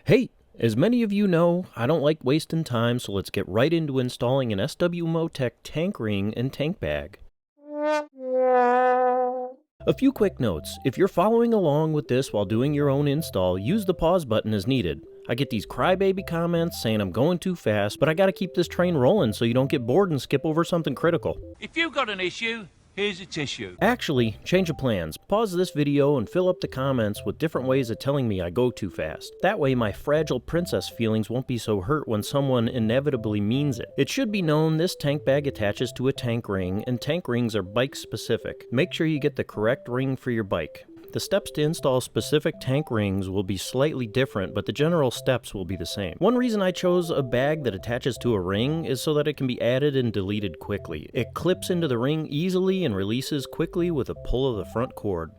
Hey, as many of you know, I don't like wasting time, so let's get right into installing an SW-Motech tank ring and tank bag. A few quick notes. If you're following along with this while doing your own install, use the pause button as needed. I get these crybaby comments saying I'm going too fast, but I gotta keep this train rolling so you don't get bored and skip over something critical. If you've got an issue, here's a tissue. Actually, change of plans. Pause this video and fill up the comments with different ways of telling me I go too fast. That way my fragile princess feelings won't be so hurt when someone inevitably means it. It should be known this tank bag attaches to a tank ring, and tank rings are bike specific. Make sure you get the correct ring for your bike. The steps to install specific tank rings will be slightly different, but the general steps will be the same. One reason I chose a bag that attaches to a ring is so that it can be added and deleted quickly. It clips into the ring easily and releases quickly with a pull of the front cord.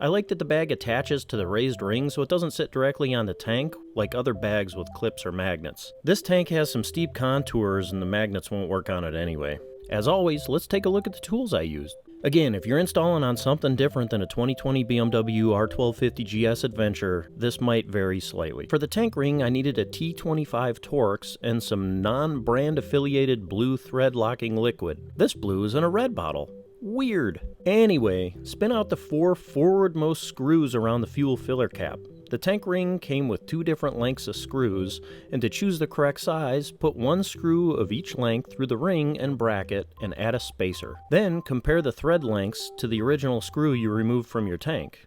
I like that the bag attaches to the raised ring so it doesn't sit directly on the tank like other bags with clips or magnets. This tank has some steep contours and the magnets won't work on it anyway. As always, let's take a look at the tools I used. Again, if you're installing on something different than a 2020 BMW R1250GS Adventure, this might vary slightly. For the tank ring, I needed a T25 Torx and some non-brand affiliated blue thread locking liquid. This blue is in a red bottle. Weird. Anyway, spin out the 4 forwardmost screws around the fuel filler cap. The tank ring came with 2 different lengths of screws, and to choose the correct size, put 1 screw of each length through the ring and bracket and add a spacer. Then compare the thread lengths to the original screw you removed from your tank.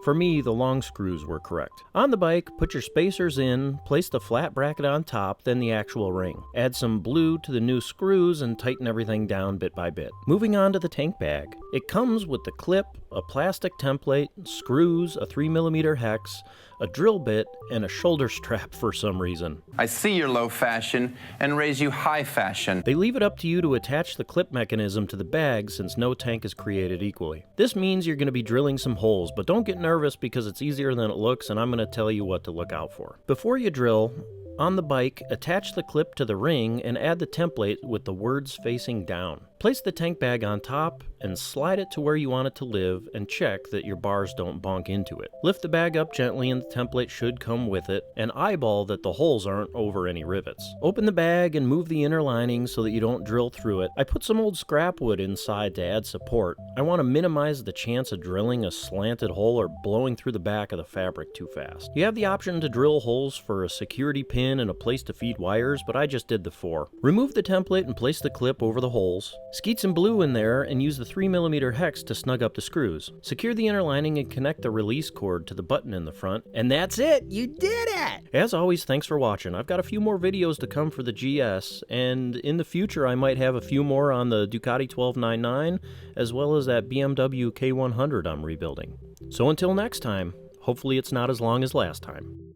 For me, the long screws were correct. On the bike, put your spacers in, place the flat bracket on top, then the actual ring. Add some blue to the new screws and tighten everything down bit by bit. Moving on to the tank bag. It comes with the clip, a plastic template, screws, a 3mm hex, a drill bit, and a shoulder strap for some reason. I see your low fashion and raise you high fashion. They leave it up to you to attach the clip mechanism to the bag since no tank is created equally. This means you're going to be drilling some holes, but don't get nervous because it's easier than it looks and I'm going to tell you what to look out for. Before you drill, on the bike, attach the clip to the ring and add the template with the words facing down. Place the tank bag on top and slide it to where you want it to live and check that your bars don't bonk into it. Lift the bag up gently and the template should come with it, and eyeball that the holes aren't over any rivets. Open the bag and move the inner lining so that you don't drill through it. I put some old scrap wood inside to add support. I want to minimize the chance of drilling a slanted hole or blowing through the back of the fabric too fast. You have the option to drill holes for a security pin and a place to feed wires, but I just did the 4. Remove the template and place the clip over the holes. Skeet some blue in there and use the 3mm hex to snug up the screws. Secure the inner lining and connect the release cord to the button in the front. And that's it! You did it! As always, thanks for watching. I've got a few more videos to come for the GS, and in the future I might have a few more on the Ducati 1299, as well as that BMW K100 I'm rebuilding. So until next time, hopefully it's not as long as last time.